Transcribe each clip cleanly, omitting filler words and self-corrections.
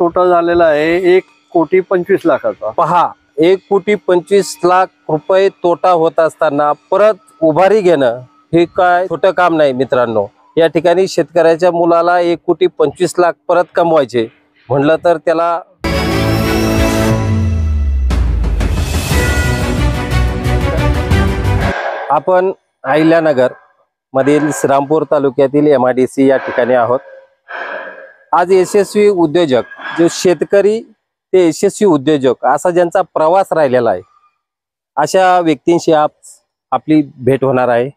तोटा झालेला आहे 1,25,00,000चा। पहा, 1,25,00,000 रुपये तोटा होत असताना परत उभारी घेणं हे काय छोटं काम नाही मित्रांनो। या ठिकाणी शेतकऱ्याच्या मुलाला 1,25,00,000 परत कमवायचे म्हणलं तर त्याला आपण अहिल्यानगर मधील श्रीरामपूर तालुक्यातील MIDC या ठिकाणी आहोत। आज यशस्वी उद्योजक जो शेतकरी ते यशस्वी उद्योजक असा ज्यांचा प्रवास राहिलेला आहे अशा व्यक्तींशी आपली भेट होणार आहे।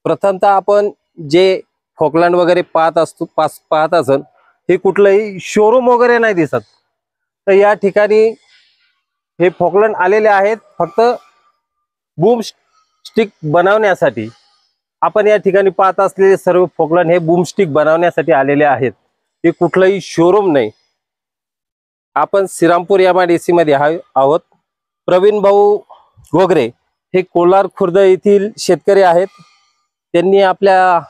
प्रथमतः आपण जे फॉकलँड वगैरे पाहत असन हे कुठलंही शोरूम वगैरे नाही दिसत, तर या ठिकाणी हे फॉकलँड आलेले आहेत फक्त बूम स्टिक बनवण्यासाठी। आपण या ठिकाणी पाहत असलेले सर्व फॉकलँड हे बूम स्टिक बनवण्यासाठी आलेले आहेत, हे कुठलंही शोरूम नाही। आपण श्रीरामपूर MIDC मध्ये आहोत। प्रवीण भाऊ घोगरे हे कोलार खुर्द येथील शेतकरी आहेत। त्यांनी आपल्या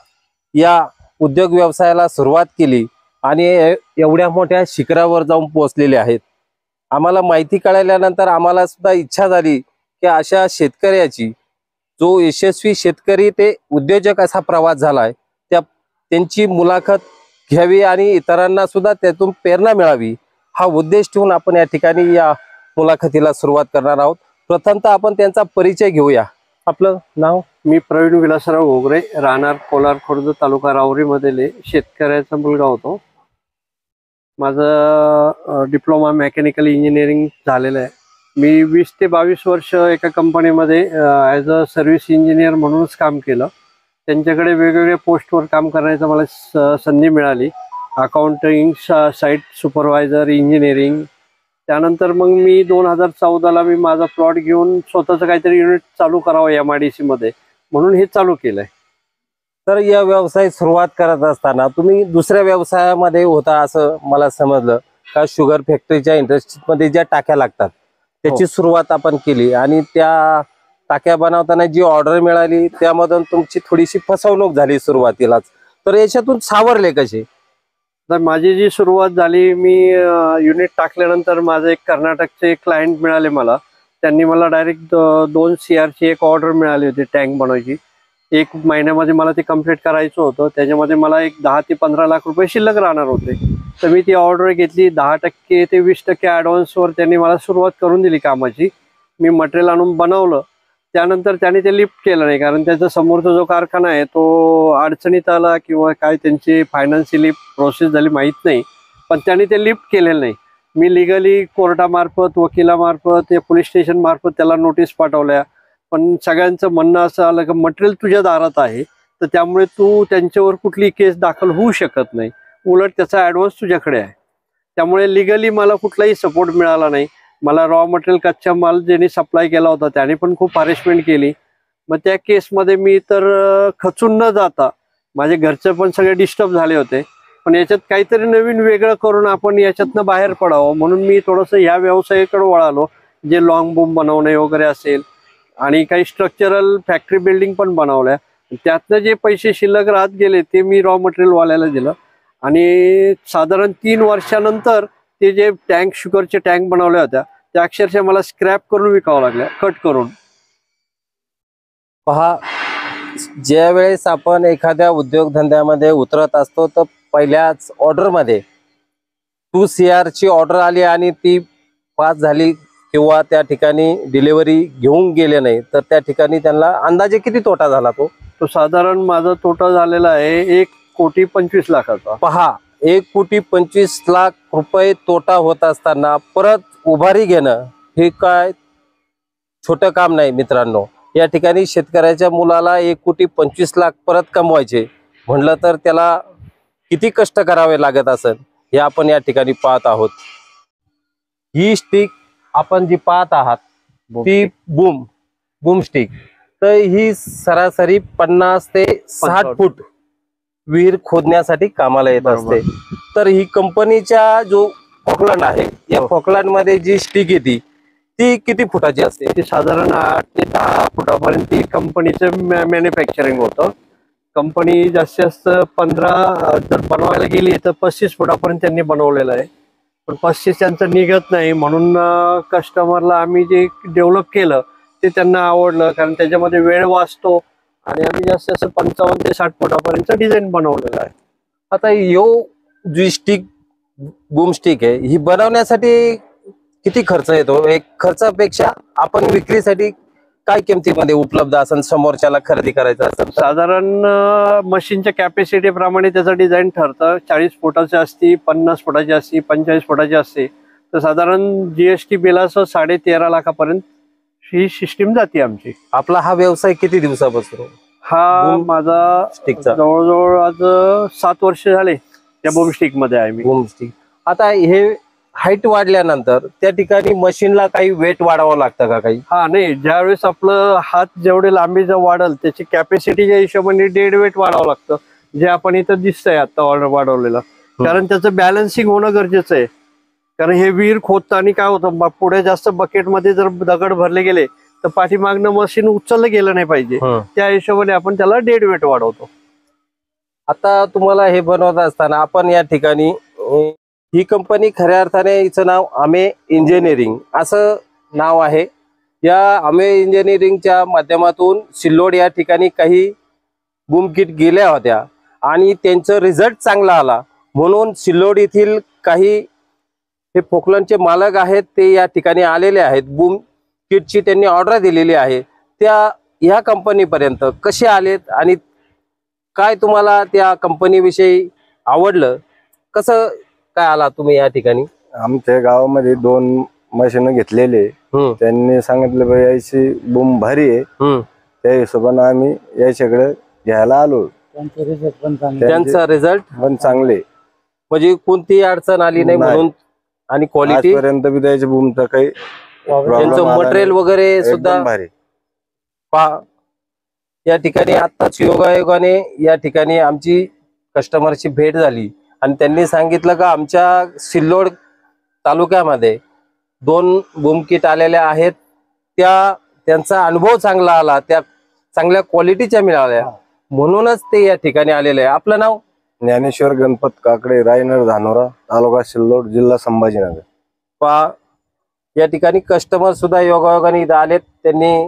या उद्योग व्यवसायाला सुरुवात केली आणि एवढ्या मोठ्या शिखरावर जाऊन पोहोचलेले आहेत। आम्हाला माहिती कळल्यानंतर आम्हाला सुद्धा इच्छा झाली की अशा शेतकऱ्याची जो यशस्वी शेतकरी ते उद्योजक असा प्रवास झालाय त्यांची मुलाखत घ्यावी आणि इतरांना सुद्धा त्यातून प्रेरणा मिळावी हा उद्देश ठेवून आपण या ठिकाणी या मुलाखतीला सुरुवात करणार आहोत। प्रथमतः आपण त्यांचा परिचय घेऊया। आपलं नाव? मी प्रवीण विलासराव घोगरे, राहणार कोलार खुर्द, तालुका राहुरी मधील शेतकऱ्याचा मुलगा होतो। माझं डिप्लोमा मेकॅनिकल इंजिनिअरिंग झालेलं आहे। मी 20 ते 22 वर्ष एका कंपनीमध्ये ॲज अ सर्व्हिस इंजिनियर म्हणूनच काम केलं। त्यांच्याकडे वेगवेगळ्या पोस्टवर काम करण्याचं मला संधी मिळाली। Accounting, site supervisor, engineering. त्यानंतर मग मी 2014ला मी माझा प्लॉट घेऊन स्वतःचं काहीतरी युनिट चालू करावं MIDC मध्ये, म्हणून हे चालू केलंय। तर या व्यवसाय सुरुवात करत असताना तुम्ही दुसऱ्या व्यवसायामध्ये होता असं मला समजलं का? शुगर फॅक्टरीच्या इंडस्ट्रीमध्ये ज्या टाक्या लागतात त्याची सुरुवात आपण केली आणि त्या टाक्या बनवताना जी ऑर्डर मिळाली त्यामधून तुमची थोडीशी फसवणूक झाली सुरुवातीलाच, तर याच्यातून सावरले कसे? तर माझी जी सुरुवात झाली, मी युनिट टाकल्यानंतर माझं एक कर्नाटकचे क्लायंट मिळाले मला। त्यांनी मला डायरेक्ट 2 CRची एक ऑर्डर मिळाली होती टँक बनवायची। 1 महिन्यामध्ये मला ते कंप्लीट करायचं होतं। त्याच्यामध्ये मला एक 10 ते 15 लाख रुपये शिल्लक राहणार होते। तर मी ती ऑर्डर घेतली। 10% ते 20% ॲडव्हान्सवर त्यांनी मला सुरुवात करून दिली कामाची। मी मटेरियल आणून बनवलं। त्यानंतर त्यांनी ते लिफ्ट केलं नाही, कारण त्याचा समोरचा जो कारखाना आहे तो अडचणीत आला किंवा काय त्यांची फायनान्शियली प्रोसेस झाली माहीत नाही, पण त्यांनी ते लिफ्ट केलेलं नाही। मी लिगली कोर्टामार्फत, वकिलामार्फत, पोलीस स्टेशन मार्फत त्याला नोटीस पाठवल्या, पण सगळ्यांचं म्हणणं असं आलं की मटेरियल तुझ्या दारात आहे तर त्यामुळे तू त्यांच्यावर कुठली केस दाखल होऊ शकत नाही, उलट त्याचा ॲडव्हान्स तुझ्याकडे आहे। त्यामुळे लिगली मला कुठलाही सपोर्ट मिळाला नाही। मला रॉ मटेरियल, कच्चा माल ज्यांनी सप्लाय केला होता त्याने पण खूप हॅरेसमेंट केली। मग त्या केसमध्ये मी तर खचून न जाता, माझे घरचे पण सगळे डिस्टर्ब झाले होते, पण याच्यात काहीतरी नवीन वेगळं करून आपण याच्यातनं बाहेर पडावं म्हणून मी थोडंसं ह्या व्यवसायाकडे वळालो, जे लॉंग बूम बनवणे वगैरे असेल आणि काही स्ट्रक्चरल फॅक्टरी बिल्डिंग पण बनवल्या। त्यातनं जे पैसे शिल्लक राहत गेले ते मी रॉ मटेरियल वाल्याला दिलं आणि साधारण 3 वर्षानंतर ते जे टँक, शुगरचे टँक बनवल्या होत्या त्या अक्षरशः मला स्क्रॅप करून विकावं लागल्या, कट करून। पहा, ज्या वेळेस आपण एखाद्या उद्योगधंद्यामध्ये उतरत असतो तर पहिल्याच ऑर्डरमध्ये 2 CRची ऑर्डर आली आणि ती पास झाली किंवा त्या ठिकाणी डिलिव्हरी घेऊन गेले नाही तर त्या ठिकाणी त्यांना अंदाजे किती तोटा झाला? तो साधारण माझा तोटा झालेला आहे 1,25,00,000चा। पहा, 1,25,00,000 रुपये तोटा होत असताना परत उभारी घेणं हे काय छोटं काम नाही मित्रांनो। या ठिकाणी शेतकऱ्याच्या मुलाला 1,25,00,000 परत कमवायचे म्हणलं तर त्याला किती कष्ट करावे लागत असेल हे आपण या ठिकाणी पाहत आहोत। ही स्टिक आपण जी पाहत आहात ती बूम स्टिक, तर ही सरासरी 50 ते 60 फूट विहीर खोदण्यासाठी कामाला येत असते। तर ही कंपनीच्या जो फॉकलँड आहे या फॉकलँड मध्ये जी स्टिक येते ती किती फुटाची असते? ती साधारण 8 ते 10 फुटापर्यंत कंपनीचं मॅन्युफॅक्चरिंग होतं। कंपनी जास्तीत जास्त 15 जर बनवायला गेली तर 35 फुटापर्यंत त्यांनी बनवलेलं आहे। पण 35 त्यांचं निघत नाही, म्हणून कस्टमरला आम्ही जे डेव्हलप केलं ते त्यांना आवडलं, कारण त्याच्यामध्ये वेळ वाचतो आणि आम्ही जास्तीत जास्त 55 ते 60 फुटापर्यंत डिझाईन बनवलेलं आहे. आता यो जी स्टिक बूम स्टिक आहे ही बनवण्यासाठी किती खर्च येतो? एक खर्चापेक्षा आपण विक्रीसाठी काय किमतीमध्ये उपलब्ध असेल, समोरच्याला खरेदी करायचं असेल? साधारण मशीनच्या कॅपॅसिटी प्रमाणे त्याचं डिझाईन ठरतं. 40 फुटाची असती, 50 फुटाची असती, 45 फुटाची असते. तर साधारण GST बिलासह 13.5 लाखापर्यंत ही सिस्टीम जाते आमची. आपला हा व्यवसाय किती दिवसापासून? हा बूम माझा स्टिकचा जवळजवळ आज 7 वर्ष झाले त्या बूम स्टिक मध्ये आहे मी. Boom stick. आता हे हाईट वाढल्यानंतर त्या ठिकाणी मशीनला काही वेट वाढवावं लागतं का काही? हा नाही, ज्यावेळेस आपलं हात जेवढे लांबी जर वाढल त्याची कॅपॅसिटीच्या हिशोबाने डेड वेट वाढवावं लागतं, जे आपण इथं दिसतंय आता वाढवलेलं. कारण त्याचं बॅलन्सिंग होणं गरजेचं आहे. कारण हे विहीर खोदतं आणि काय होतं, पुढे जास्त बकेटमध्ये जर दगड भरले गेले तर पाठीमागनं मशीन उचललं गेलं नाही पाहिजे, त्या हिशोबाने आपण त्याला डेड वेट वाढवतो. आता तुम्हाला हे बनवत असताना आपण या ठिकाणी ही कंपनी खऱ्या अर्थाने हिचं नाव आमे इंजिनिअरिंग असं नाव आहे. या आमे इंजिनिअरिंगच्या माध्यमातून सिल्लोड या ठिकाणी काही बूम किट गेल्या होत्या आणि त्यांचं रिझल्ट चांगला आला, म्हणून सिल्लोड येथील काही हे पोकलनचे मालक आहेत ते या ठिकाणी आलेले आहेत. बूम किटची त्यांनी ऑर्डर दिलेली आहे. त्या ह्या कंपनीपर्यंत कसे आलेत आणि काय तुम्हाला त्या कंपनीविषयी आवडलं, कसं काय आला तुम्ही या ठिकाणी? आमच्या गावामध्ये 2 मशीन घेतलेले, त्यांनी सांगितलं बाई याची बूम भारी आहे, त्या हिशोबाने आम्ही याच्याकडे घ्यायला आलो. त्यांचा रिझल्ट पण चांगले, म्हणजे कोणती अडचण आली नाही म्हणून, आणि क्वालिटी पर्यंत बी त्याच्या बूमचा काही त्यांचं मटेरियल वगैरे सुद्धा भारी. पहा या ठिकाणी आत्ताच योगायोगाने या ठिकाणी आमची कस्टमरची भेट झाली आणि त्यांनी सांगितलं का आमच्या सिल्लोड तालुक्यामध्ये 2 बूम किट आलेल्या आहेत, त्यांचा अनुभव चांगला आला, त्या चांगल्या क्वालिटीच्या मिळाल्या, म्हणूनच ते या ठिकाणी आलेले आहे. आपलं नाव? ज्ञानेश्वर गणपत काकडे, रायनर धानोरा, तालुका सिल्लोड, जिल्हा संभाजीनगर. पहा या ठिकाणी कस्टमर सुद्धा योगायोगाने इथं आलेत, त्यांनी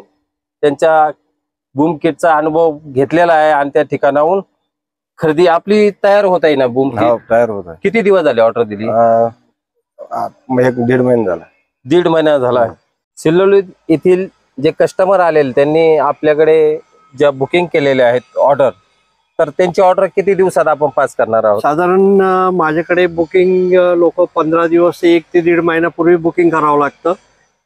त्यांच्या बूम किटचा अनुभव घेतलेला आहे आणि त्या ठिकाणाहून खरेदी आपली तयार होत आहे ना. बूम किट तयार होत आहे. किती दिवस झाले ऑर्डर दिली? 1-1.5 महिना झाला. 1.5 महिना झाला. सिल्लोड येथील जे कस्टमर आलेले त्यांनी आपल्याकडे ज्या बुकिंग केलेल्या आहेत ऑर्डर, तर त्यांची ऑर्डर किती दिवसात आपण पास करणार आहोत? साधारण माझ्याकडे बुकिंग लोक 15 दिवस 1 ते 1.5 महिन्यापूर्वी बुकिंग करावं लागतं.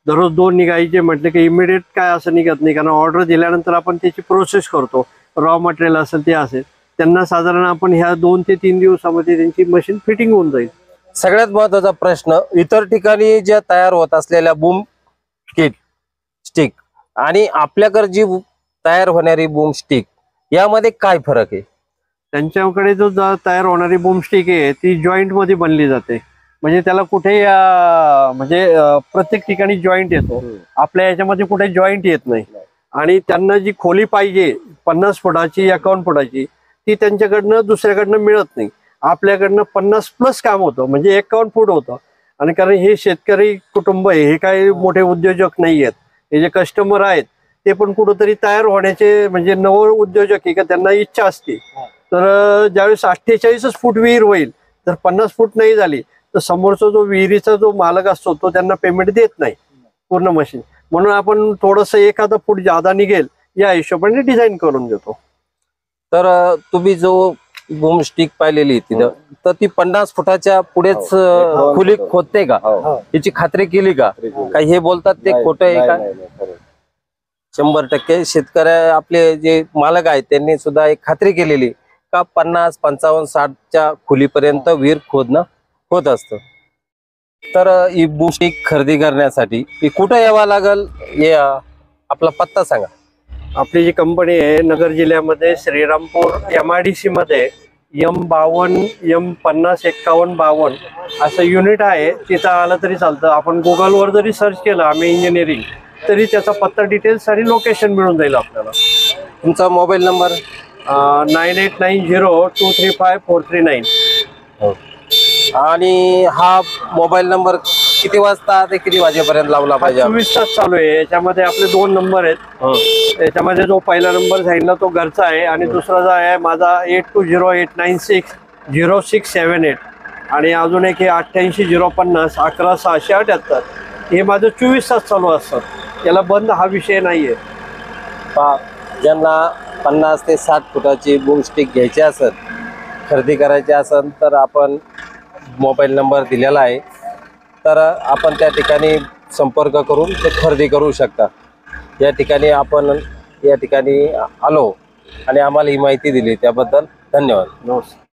दररोज 2 निघायचे म्हटलं की इमिडिएट काय असं निघत नाही, कारण ऑर्डर दिल्यानंतर आपण त्याची प्रोसेस करतो. रॉ मटेरियल असेल ते असेल, त्यांना साधारण आपण ह्या 2 ते 3 दिवसामध्ये त्यांची मशीन फिटिंग होऊन जाईल. सगळ्यात महत्वाचा प्रश्न, इतर ठिकाणी ज्या तयार होत असलेल्या बूम किट स्टिक आणि आपल्याकडे जी तयार होणारी बूम स्टिक, यामध्ये काय फरक आहे? त्यांच्याकडे जो तयार होणारी बूम स्टिक आहे ती जॉईंट मध्ये बनली जाते, म्हणजे त्याला कुठे म्हणजे प्रत्येक ठिकाणी जॉईंट येतो. आपल्या याच्यामध्ये कुठे जॉईंट येत नाही. आणि त्यांना जी खोली पाहिजे 50 फुटाची 51 फुटाची ती त्यांच्याकडनं दुसऱ्याकडनं मिळत नाही. आपल्याकडनं 50+ काम होतं, म्हणजे 51 फूट होतं. आणि कारण हे शेतकरी कुटुंब आहे, हे काही मोठे उद्योजक नाही आहेत. हे जे कस्टमर आहेत ते पण कुठंतरी तयार होण्याचे म्हणजे नव उद्योजक आहे का, त्यांना इच्छा असते. तर ज्यावेळेस 48 फूट विहीर होईल तर 50 फूट नाही झाली तर समोरचा जो विहिरीचा जो मालक असतो तो त्यांना पेमेंट देत नाही पूर्ण मशीन. म्हणून आपण थोडस एखादा फूट जादा निघेल या हिशोबाने डिझाईन करून देतो. तर तुम्ही जो बूम स्टिक पाहिलेली तिथं, तर ती 50 फुटाच्या पुढेच खुली खोदते का? याची खात्री केली का? काही हे बोलतात ते खोटं आहे का? 100% शेतकरी आपले जे मालक आहेत त्यांनी सुद्धा एक खात्री केलेली का 50, 55, 60च्या खोलीपर्यंत विहीर खोदणं होत असतं. तर ही बूम स्टिक खरेदी करण्यासाठी कुठं यावं लागल, हे आपला पत्ता सांगा. आपली जी कंपनी आहे नगर जिल्ह्यामध्ये श्रीरामपूर MIDC मध्ये M52 M50 51 52 असं युनिट आहे. तिथं आलं तरी चालतं. आपण गुगलवर जरी सर्च केलं आम्ही इंजिनिअरिंग तरी त्याचा पत्ता डिटेल्स आणि लोकेशन मिळून जाईल आपल्याला. तुमचा मोबाईल नंबर? 9890235439. आणि हा मोबाईल नंबर किती वाजता ते किती वाजेपर्यंत लावला पाहिजे? 24 तास चालू आहे. याच्यामध्ये आपले 2 नंबर आहेत. त्याच्यामध्ये जो पहिला नंबर सांगितला तो घरचा आहे आणि दुसरा जो आहे माझा 8208960678 आणि अजून एक हे 8805011678. हे माझं 24 तास चालू असतात. याला बंद हा विषय नाहीये. ज्यांना 50 ते 60 फुटाची बूम स्टिक घ्यायची असेल, खरेदी करायची असेल, तर आपण मोबाईल नंबर दिलेला आहे, तर आपण त्या ठिकाणी संपर्क करून ते खरेदी करू शकता. या ठिकाणी आपण आलो आणि आम्हाला ही माहिती दिली त्याबद्दल धन्यवाद. नमस्कार.